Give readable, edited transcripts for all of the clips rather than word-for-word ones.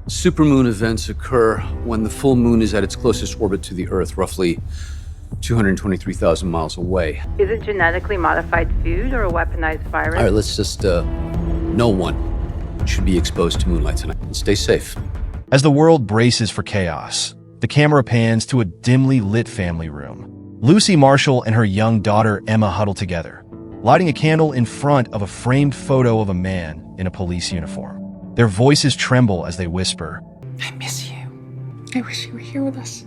Supermoon events occur when the full moon is at its closest orbit to the Earth, roughly 223,000 miles away. Is it genetically modified food or a weaponized virus? All right, let's just, no one should be exposed to moonlight tonight. And stay safe. As the world braces for chaos, the camera pans to a dimly lit family room. Lucy Marshall and her young daughter Emma huddle together, lighting a candle in front of a framed photo of a man in a police uniform. Their voices tremble as they whisper, "I miss you. I wish you were here with us."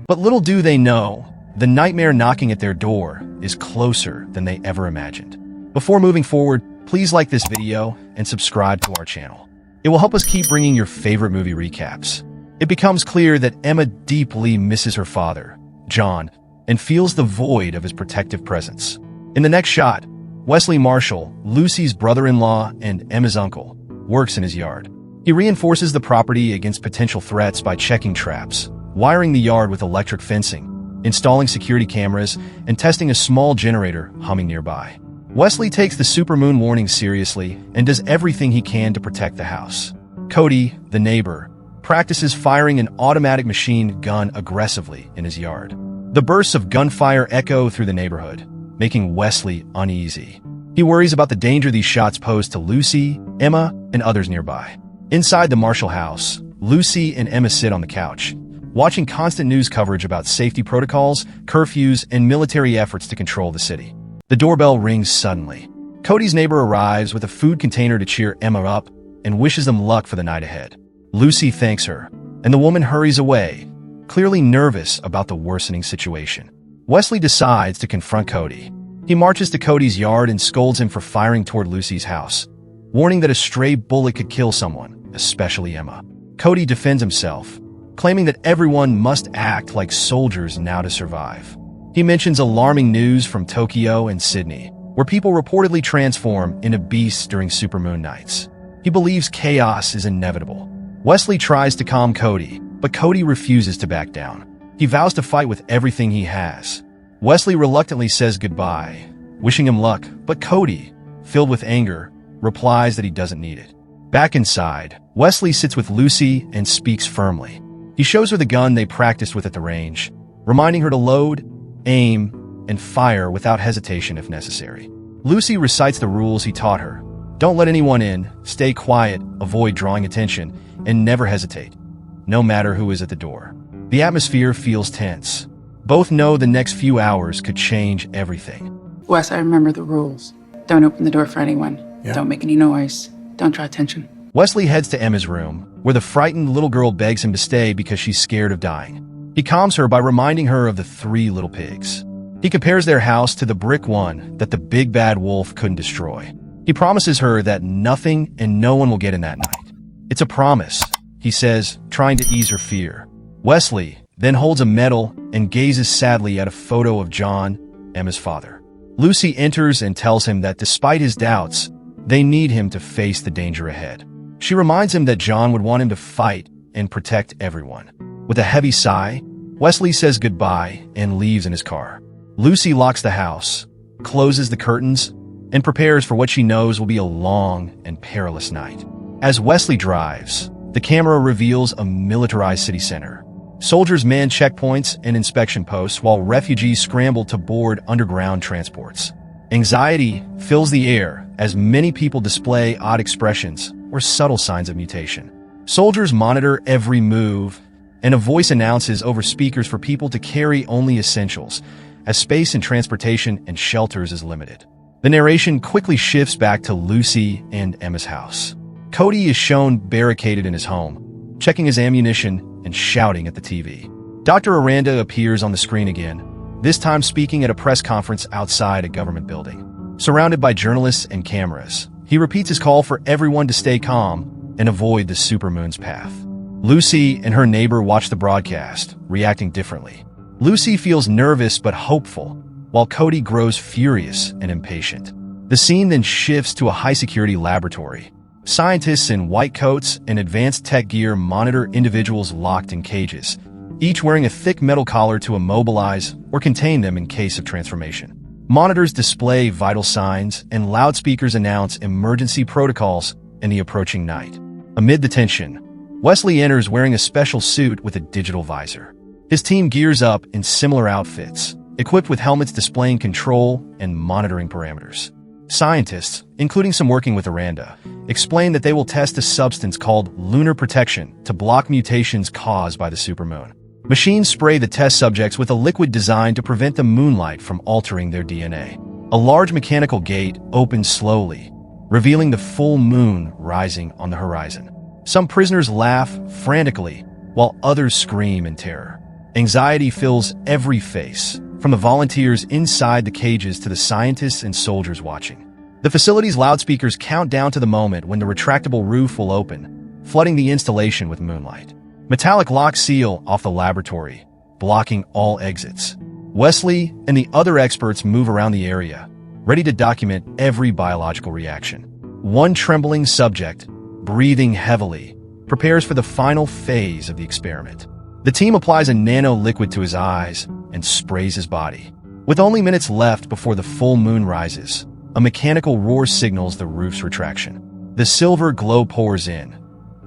But little do they know, the nightmare knocking at their door is closer than they ever imagined. Before moving forward, please like this video and subscribe to our channel. It will help us keep bringing your favorite movie recaps. It becomes clear that Emma deeply misses her father, John, and feels the void of his protective presence. In the next shot, Wesley Marshall, Lucy's brother-in-law and Emma's uncle, works in his yard. He reinforces the property against potential threats by checking traps, wiring the yard with electric fencing, installing security cameras, and testing a small generator humming nearby. Wesley takes the supermoon warning seriously and does everything he can to protect the house. Cody, the neighbor, practices firing an automatic machine gun aggressively in his yard. The bursts of gunfire echo through the neighborhood, making Wesley uneasy. He worries about the danger these shots pose to Lucy, Emma, and others nearby. Inside the Marshall house, Lucy and Emma sit on the couch, watching constant news coverage about safety protocols, curfews, and military efforts to control the city. The doorbell rings suddenly. Cody's neighbor arrives with a food container to cheer Emma up and wishes them luck for the night ahead. Lucy thanks her, and the woman hurries away, clearly nervous about the worsening situation. Wesley decides to confront Cody. He marches to Cody's yard and scolds him for firing toward Lucy's house, warning that a stray bullet could kill someone, especially Emma. Cody defends himself, claiming that everyone must act like soldiers now to survive. He mentions alarming news from Tokyo and Sydney, where people reportedly transform into beasts during supermoon nights. He believes chaos is inevitable. Wesley tries to calm Cody, but Cody refuses to back down. He vows to fight with everything he has. Wesley reluctantly says goodbye, wishing him luck, but Cody, filled with anger, replies that he doesn't need it. Back inside, Wesley sits with Lucy and speaks firmly. He shows her the gun they practiced with at the range, reminding her to load, aim, and fire without hesitation if necessary. Lucy recites the rules he taught her. Don't let anyone in, stay quiet, avoid drawing attention, and never hesitate, no matter who is at the door. The atmosphere feels tense. Both know the next few hours could change everything. Wes, I remember the rules. Don't open the door for anyone. Yeah. Don't make any noise. Don't draw attention. Wesley heads to Emma's room, where the frightened little girl begs him to stay because she's scared of dying. He calms her by reminding her of the 3 little pigs. He compares their house to the brick one that the big bad wolf couldn't destroy. He promises her that nothing and no one will get in that night. It's a promise, he says, trying to ease her fear. Wesley then holds a medal and gazes sadly at a photo of John, Emma's father. Lucy enters and tells him that despite his doubts, they need him to face the danger ahead. She reminds him that John would want him to fight and protect everyone. With a heavy sigh, Wesley says goodbye and leaves in his car. Lucy locks the house, closes the curtains, and prepares for what she knows will be a long and perilous night. As Wesley drives, the camera reveals a militarized city center. Soldiers man checkpoints and inspection posts while refugees scramble to board underground transports. Anxiety fills the air as many people display odd expressions or subtle signs of mutation. Soldiers monitor every move, and a voice announces over speakers for people to carry only essentials, as space in transportation and shelters is limited. The narration quickly shifts back to Lucy and Emma's house. Cody is shown barricaded in his home, checking his ammunition and shouting at the TV. Dr. Aranda appears on the screen again, this time speaking at a press conference outside a government building. Surrounded by journalists and cameras, he repeats his call for everyone to stay calm and avoid the supermoon's path. Lucy and her neighbor watch the broadcast, reacting differently. Lucy feels nervous but hopeful, while Cody grows furious and impatient. The scene then shifts to a high-security laboratory. Scientists in white coats and advanced tech gear monitor individuals locked in cages, each wearing a thick metal collar to immobilize or contain them in case of transformation. Monitors display vital signs, and loudspeakers announce emergency protocols in the approaching night. Amid the tension, Wesley enters wearing a special suit with a digital visor. His team gears up in similar outfits, equipped with helmets displaying control and monitoring parameters. Scientists, including some working with Aranda, explain that they will test a substance called lunar protection to block mutations caused by the supermoon. Machines spray the test subjects with a liquid designed to prevent the moonlight from altering their DNA. A large mechanical gate opens slowly, revealing the full moon rising on the horizon. Some prisoners laugh frantically, while others scream in terror. Anxiety fills every face, from the volunteers inside the cages to the scientists and soldiers watching. The facility's loudspeakers count down to the moment when the retractable roof will open, flooding the installation with moonlight. Metallic locks seal off the laboratory, blocking all exits. Wesley and the other experts move around the area, ready to document every biological reaction. One trembling subject, breathing heavily, prepares for the final phase of the experiment. The team applies a nano liquid to his eyes and sprays his body. With only minutes left before the full moon rises, a mechanical roar signals the roof's retraction. The silver glow pours in,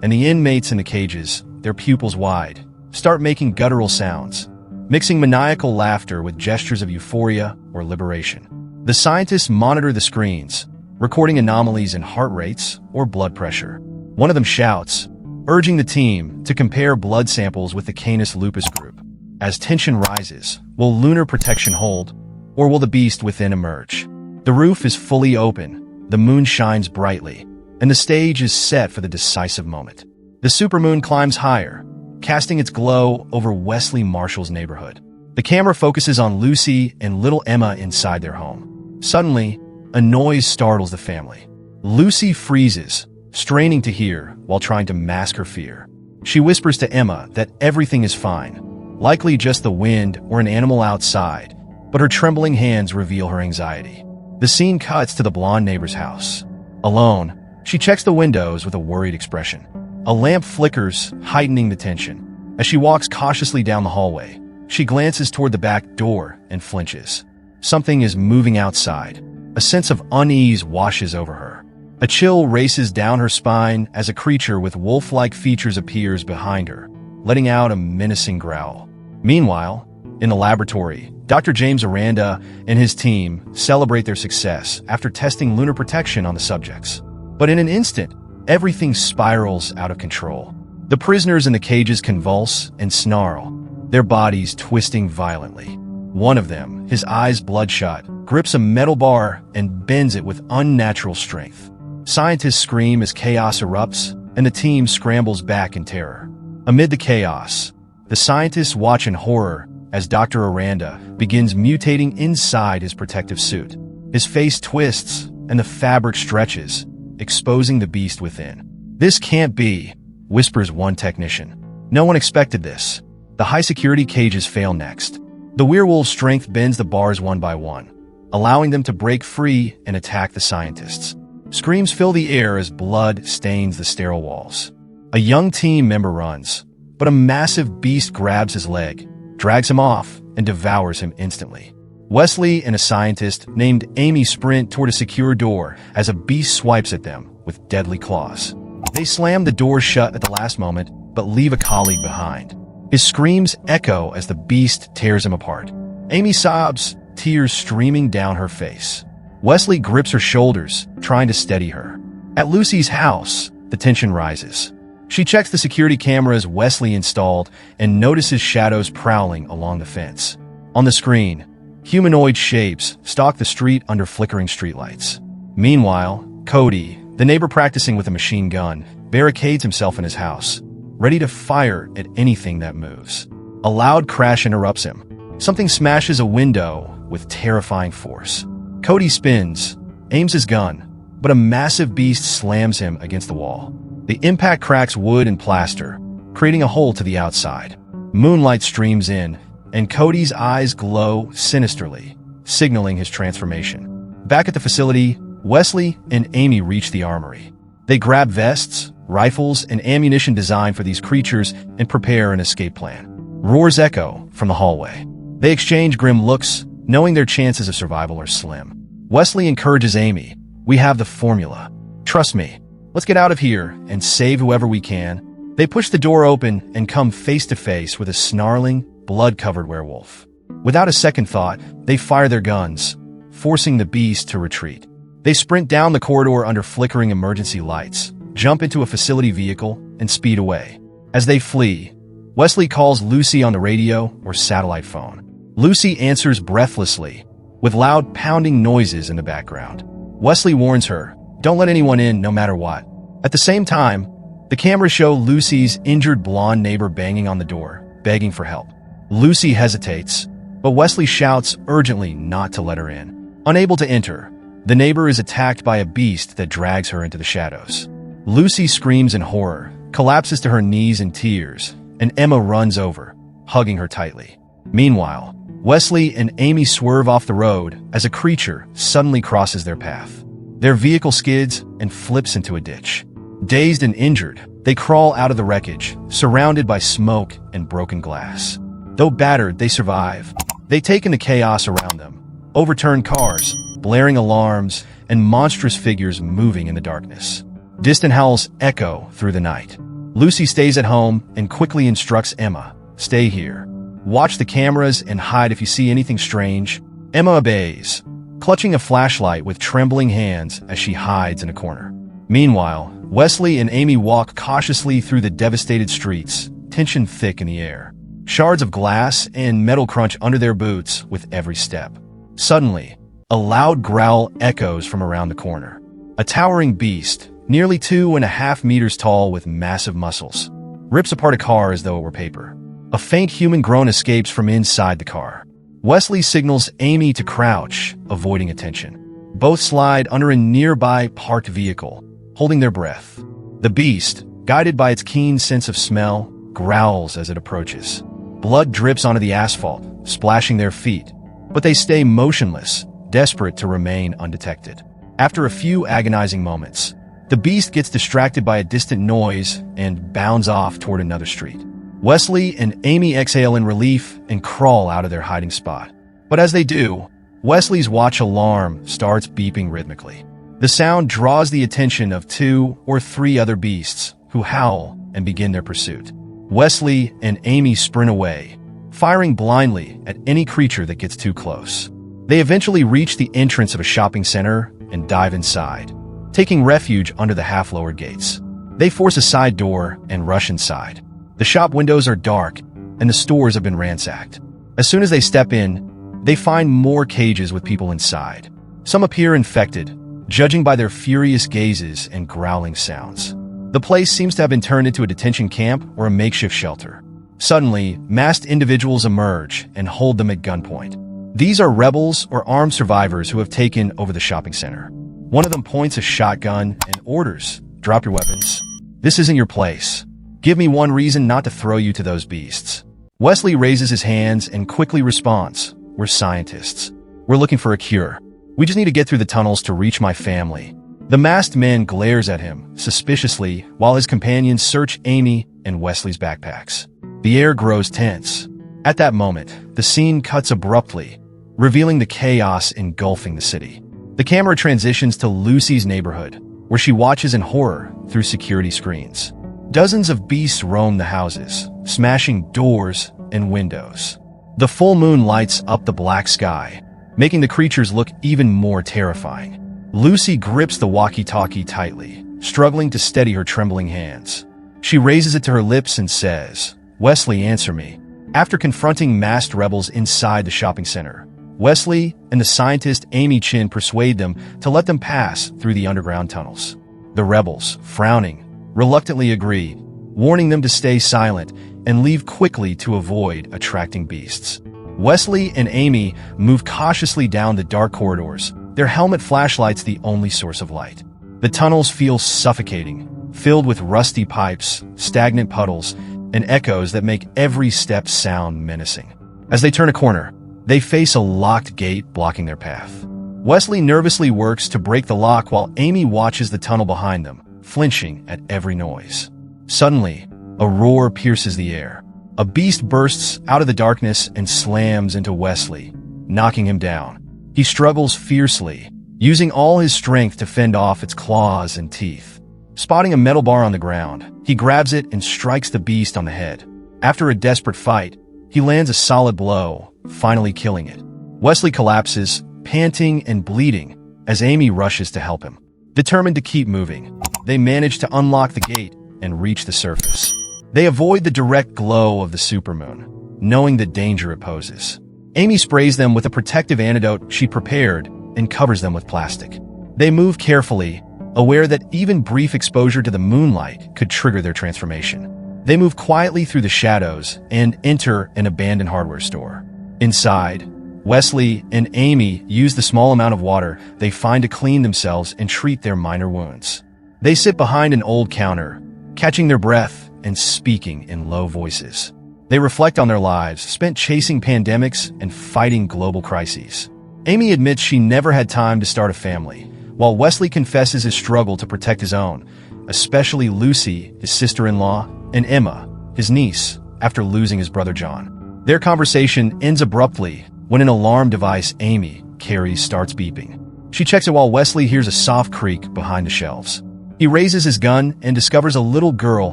and the inmates in the cages, their pupils wide, start making guttural sounds, mixing maniacal laughter with gestures of euphoria or liberation. The scientists monitor the screens, recording anomalies in heart rates or blood pressure. One of them shouts, urging the team to compare blood samples with the Canis lupus group. As tension rises, will lunar protection hold, or will the beast within emerge? The roof is fully open, the moon shines brightly, and the stage is set for the decisive moment. The supermoon climbs higher, casting its glow over Wesley Marshall's neighborhood. The camera focuses on Lucy and little Emma inside their home. Suddenly, a noise startles the family. Lucy freezes, straining to hear while trying to mask her fear. She whispers to Emma that everything is fine, likely just the wind or an animal outside, but her trembling hands reveal her anxiety. The scene cuts to the blonde neighbor's house. Alone, she checks the windows with a worried expression. A lamp flickers, heightening the tension. As she walks cautiously down the hallway, she glances toward the back door and flinches. Something is moving outside. A sense of unease washes over her. A chill races down her spine as a creature with wolf-like features appears behind her, letting out a menacing growl. Meanwhile, in the laboratory, Dr. James Aranda and his team celebrate their success after testing lunar protection on the subjects. But in an instant, everything spirals out of control. The prisoners in the cages convulse and snarl, their bodies twisting violently. One of them, his eyes bloodshot, grips a metal bar and bends it with unnatural strength. Scientists scream as chaos erupts, and the team scrambles back in terror. Amid the chaos, the scientists watch in horror as Dr. Aranda begins mutating inside his protective suit. His face twists, and the fabric stretches, exposing the beast within. "This can't be," whispers one technician. No one expected this. The high-security cages fail next. The werewolf's strength bends the bars one by one, allowing them to break free and attack the scientists. Screams fill the air as blood stains the sterile walls. A young team member runs, but a massive beast grabs his leg, drags him off, and devours him instantly. Wesley and a scientist named Amy sprint toward a secure door as a beast swipes at them with deadly claws. They slam the door shut at the last moment, but leave a colleague behind. His screams echo as the beast tears him apart. Amy sobs, tears streaming down her face. Wesley grips her shoulders, trying to steady her. At Lucy's house, the tension rises. She checks the security cameras Wesley installed and notices shadows prowling along the fence. On the screen, humanoid shapes stalk the street under flickering streetlights. Meanwhile, Cody, the neighbor practicing with a machine gun, barricades himself in his house, ready to fire at anything that moves. A loud crash interrupts him. Something smashes a window with terrifying force. Cody spins, aims his gun, but a massive beast slams him against the wall. The impact cracks wood and plaster, creating a hole to the outside. Moonlight streams in, and Cody's eyes glow sinisterly, signaling his transformation. Back at the facility, Wesley and Amy reach the armory. They grab vests, rifles, and ammunition designed for these creatures and prepare an escape plan. Roars echo from the hallway. They exchange grim looks, knowing their chances of survival are slim. Wesley encourages Amy, "We have the formula. Trust me. Let's get out of here and save whoever we can." They push the door open and come face to face with a snarling, blood-covered werewolf. Without a second thought, they fire their guns, forcing the beast to retreat. They sprint down the corridor under flickering emergency lights, jump into a facility vehicle, and speed away. As they flee, Wesley calls Lucy on the radio or satellite phone. Lucy answers breathlessly, with loud pounding noises in the background. Wesley warns her, "Don't let anyone in, no matter what." At the same time, the cameras show Lucy's injured blonde neighbor banging on the door, begging for help. Lucy hesitates, but Wesley shouts urgently not to let her in. Unable to enter, the neighbor is attacked by a beast that drags her into the shadows. Lucy screams in horror, collapses to her knees in tears, and Emma runs over, hugging her tightly. Meanwhile, Wesley and Amy swerve off the road as a creature suddenly crosses their path. Their vehicle skids and flips into a ditch. Dazed and injured, they crawl out of the wreckage, surrounded by smoke and broken glass. Though battered, they survive. They take in the chaos around them. Overturned cars, blaring alarms, and monstrous figures moving in the darkness. Distant howls echo through the night. Lucy stays at home and quickly instructs Emma, "Stay here. Watch the cameras and hide if you see anything strange." Emma obeys, clutching a flashlight with trembling hands as she hides in a corner. Meanwhile, Wesley and Amy walk cautiously through the devastated streets, tension thick in the air. Shards of glass and metal crunch under their boots with every step. Suddenly, a loud growl echoes from around the corner. A towering beast, nearly 2.5 meters tall with massive muscles, rips apart a car as though it were paper. A faint human groan escapes from inside the car. Wesley signals Amy to crouch, avoiding attention. Both slide under a nearby parked vehicle, holding their breath. The beast, guided by its keen sense of smell, growls as it approaches. Blood drips onto the asphalt, splashing their feet, but they stay motionless, desperate to remain undetected. After a few agonizing moments, the beast gets distracted by a distant noise and bounds off toward another street. Wesley and Amy exhale in relief and crawl out of their hiding spot. But as they do, Wesley's watch alarm starts beeping rhythmically. The sound draws the attention of 2 or 3 other beasts, who howl and begin their pursuit. Wesley and Amy sprint away, firing blindly at any creature that gets too close. They eventually reach the entrance of a shopping center and dive inside, taking refuge under the half-lowered gates. They force a side door and rush inside. The shop windows are dark, and the stores have been ransacked. As soon as they step in, they find more cages with people inside. Some appear infected, judging by their furious gazes and growling sounds. The place seems to have been turned into a detention camp or a makeshift shelter. Suddenly, masked individuals emerge and hold them at gunpoint. These are rebels or armed survivors who have taken over the shopping center. One of them points a shotgun and orders, "Drop your weapons. This isn't your place. Give me one reason not to throw you to those beasts." Wesley raises his hands and quickly responds, "We're scientists. We're looking for a cure. We just need to get through the tunnels to reach my family." The masked man glares at him suspiciously while his companions search Amy and Wesley's backpacks. The air grows tense. At that moment, the scene cuts abruptly, revealing the chaos engulfing the city. The camera transitions to Lucy's neighborhood, where she watches in horror through security screens. Dozens of beasts roam the houses, smashing doors and windows. The full moon lights up the black sky, making the creatures look even more terrifying. Lucy grips the walkie-talkie tightly, struggling to steady her trembling hands. She raises it to her lips and says, "Wesley, answer me." After confronting masked rebels inside the shopping center, Wesley and the scientist Amy Chin persuade them to let them pass through the underground tunnels. The rebels, frowning, reluctantly agree, warning them to stay silent and leave quickly to avoid attracting beasts. Wesley and Amy move cautiously down the dark corridors, their helmet flashlights the only source of light. The tunnels feel suffocating, filled with rusty pipes, stagnant puddles, and echoes that make every step sound menacing. As they turn a corner, they face a locked gate blocking their path. Wesley nervously works to break the lock while Amy watches the tunnel behind them, flinching at every noise. Suddenly, a roar pierces the air. A beast bursts out of the darkness and slams into Wesley, knocking him down. He struggles fiercely, using all his strength to fend off its claws and teeth. Spotting a metal bar on the ground, he grabs it and strikes the beast on the head. After a desperate fight, he lands a solid blow, finally killing it. Wesley collapses, panting and bleeding, as Amy rushes to help him. Determined to keep moving, they manage to unlock the gate and reach the surface. They avoid the direct glow of the supermoon, knowing the danger it poses. Amy sprays them with a protective antidote she prepared and covers them with plastic. They move carefully, aware that even brief exposure to the moonlight could trigger their transformation. They move quietly through the shadows and enter an abandoned hardware store. Inside, Wesley and Amy use the small amount of water they find to clean themselves and treat their minor wounds. They sit behind an old counter, catching their breath and speaking in low voices. They reflect on their lives spent chasing pandemics and fighting global crises. Amy admits she never had time to start a family, while Wesley confesses his struggle to protect his own, especially Lucy, his sister-in-law, and Emma, his niece, after losing his brother John. Their conversation ends abruptly when an alarm device Amy carries starts beeping. She checks it while Wesley hears a soft creak behind the shelves. He raises his gun and discovers a little girl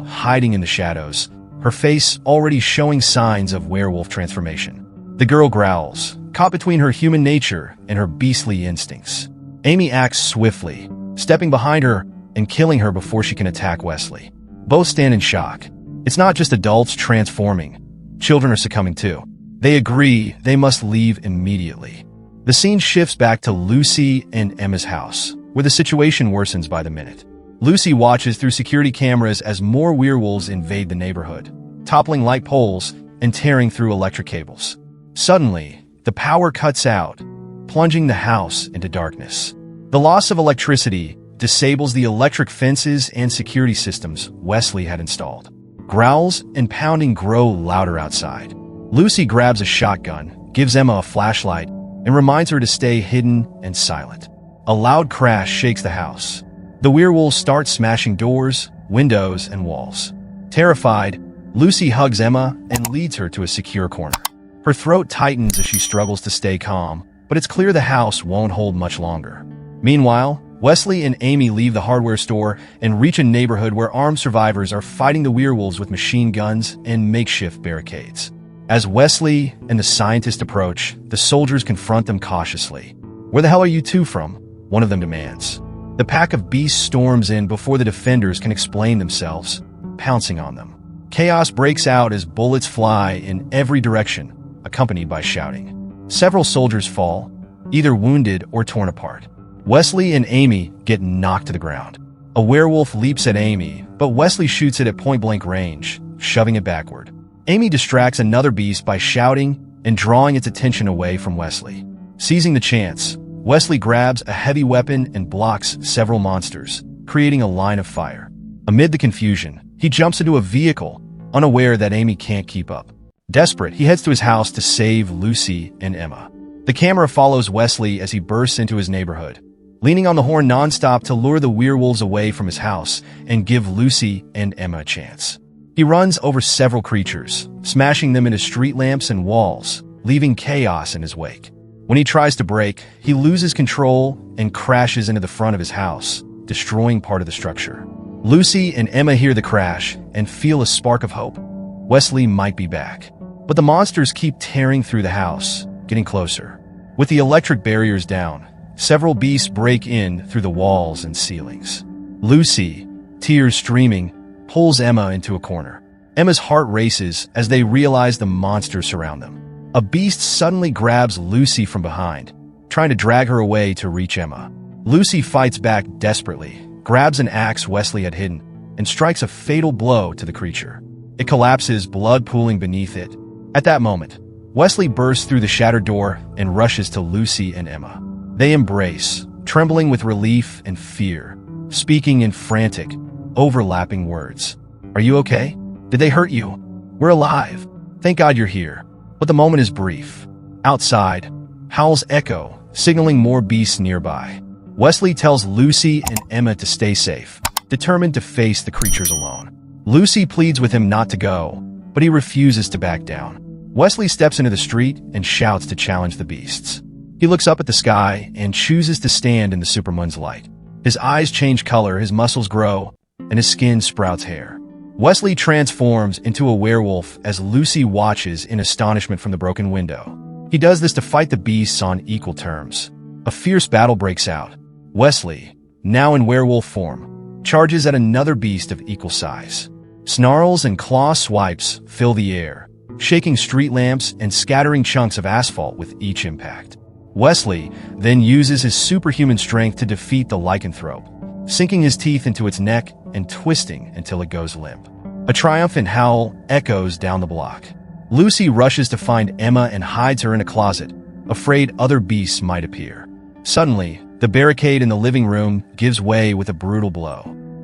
hiding in the shadows, her face already showing signs of werewolf transformation. The girl growls, caught between her human nature and her beastly instincts. Amy acts swiftly, stepping behind her and killing her before she can attack Wesley. Both stand in shock. It's not just adults transforming. Children are succumbing too. They agree they must leave immediately. The scene shifts back to Lucy and Emma's house, where the situation worsens by the minute. Lucy watches through security cameras as more werewolves invade the neighborhood, toppling light poles and tearing through electric cables. Suddenly, the power cuts out, plunging the house into darkness. The loss of electricity disables the electric fences and security systems Wesley had installed. Growls and pounding grow louder outside. Lucy grabs a shotgun, gives Emma a flashlight, and reminds her to stay hidden and silent. A loud crash shakes the house. The werewolves start smashing doors, windows, and walls. Terrified, Lucy hugs Emma and leads her to a secure corner. Her throat tightens as she struggles to stay calm, but it's clear the house won't hold much longer. Meanwhile, Wesley and Amy leave the hardware store and reach a neighborhood where armed survivors are fighting the werewolves with machine guns and makeshift barricades. As Wesley and the scientist approach, the soldiers confront them cautiously. "Where the hell are you two from?" one of them demands. The pack of beasts storms in before the defenders can explain themselves, pouncing on them. Chaos breaks out as bullets fly in every direction, accompanied by shouting. Several soldiers fall, either wounded or torn apart. Wesley and Amy get knocked to the ground. A werewolf leaps at Amy, but Wesley shoots it at point-blank range, shoving it backward. Amy distracts another beast by shouting and drawing its attention away from Wesley. Seizing the chance, Wesley grabs a heavy weapon and blocks several monsters, creating a line of fire. Amid the confusion, he jumps into a vehicle, unaware that Amy can't keep up. Desperate, he heads to his house to save Lucy and Emma. The camera follows Wesley as he bursts into his neighborhood, leaning on the horn nonstop to lure the werewolves away from his house and give Lucy and Emma a chance. He runs over several creatures, smashing them into street lamps and walls, leaving chaos in his wake. When he tries to brake, he loses control and crashes into the front of his house, destroying part of the structure. Lucy and Emma hear the crash and feel a spark of hope. Wesley might be back. But the monsters keep tearing through the house, getting closer. With the electric barriers down, several beasts break in through the walls and ceilings. Lucy, tears streaming, pulls Emma into a corner. Emma's heart races as they realize the monsters surround them. A beast suddenly grabs Lucy from behind, trying to drag her away to reach Emma. Lucy fights back desperately, grabs an axe Wesley had hidden, and strikes a fatal blow to the creature. It collapses, blood pooling beneath it. At that moment, Wesley bursts through the shattered door and rushes to Lucy and Emma. They embrace, trembling with relief and fear, speaking in frantic, overlapping words. "Are you okay? Did they hurt you? We're alive. Thank God you're here." But the moment is brief. Outside, howls echo, signaling more beasts nearby. Wesley tells Lucy and Emma to stay safe, determined to face the creatures alone. Lucy pleads with him not to go, but he refuses to back down. Wesley steps into the street and shouts to challenge the beasts. He looks up at the sky and chooses to stand in the supermoon's light. His eyes change color, his muscles grow, and his skin sprouts hair. Wesley transforms into a werewolf as Lucy watches in astonishment from the broken window. He does this to fight the beasts on equal terms. A fierce battle breaks out. Wesley, now in werewolf form, charges at another beast of equal size. Snarls and claw swipes fill the air, shaking street lamps and scattering chunks of asphalt with each impact. Wesley then uses his superhuman strength to defeat the lycanthrope, sinking his teeth into its neck and twisting until it goes limp. A triumphant howl echoes down the block. Lucy rushes to find Emma and hides her in a closet, afraid other beasts might appear. Suddenly, the barricade in the living room gives way with a brutal blow.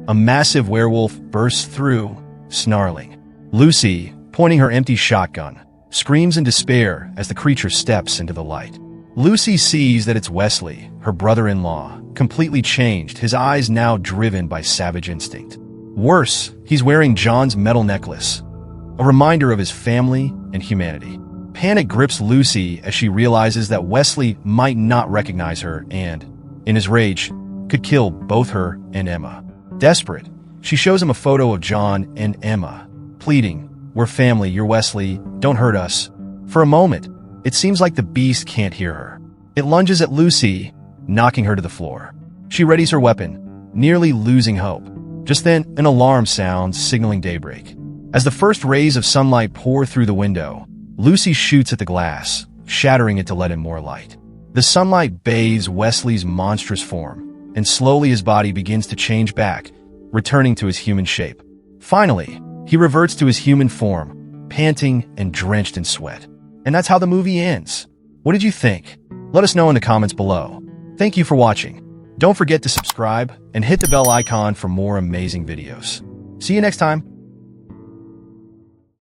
A massive werewolf bursts through, snarling. Lucy, pointing her empty shotgun, screams in despair as the creature steps into the light. Lucy sees that it's Wesley, her brother-in-law, completely changed, his eyes now driven by savage instinct. Worse, he's wearing John's metal necklace, a reminder of his family and humanity. Panic grips Lucy as she realizes that Wesley might not recognize her and, in his rage, could kill both her and Emma. Desperate, she shows him a photo of John and Emma, pleading, "We're family, you're Wesley, don't hurt us." For a moment, it seems like the beast can't hear her. It lunges at Lucy, knocking her to the floor. She readies her weapon, nearly losing hope. Just then, an alarm sounds, signaling daybreak. As the first rays of sunlight pour through the window, Lucy shoots at the glass, shattering it to let in more light. The sunlight bathes Wesley's monstrous form, and slowly his body begins to change back, returning to his human shape. Finally, he reverts to his human form, panting and drenched in sweat. And that's how the movie ends. What did you think? Let us know in the comments below. Thank you for watching. Don't forget to subscribe and hit the bell icon for more amazing videos. See you next time.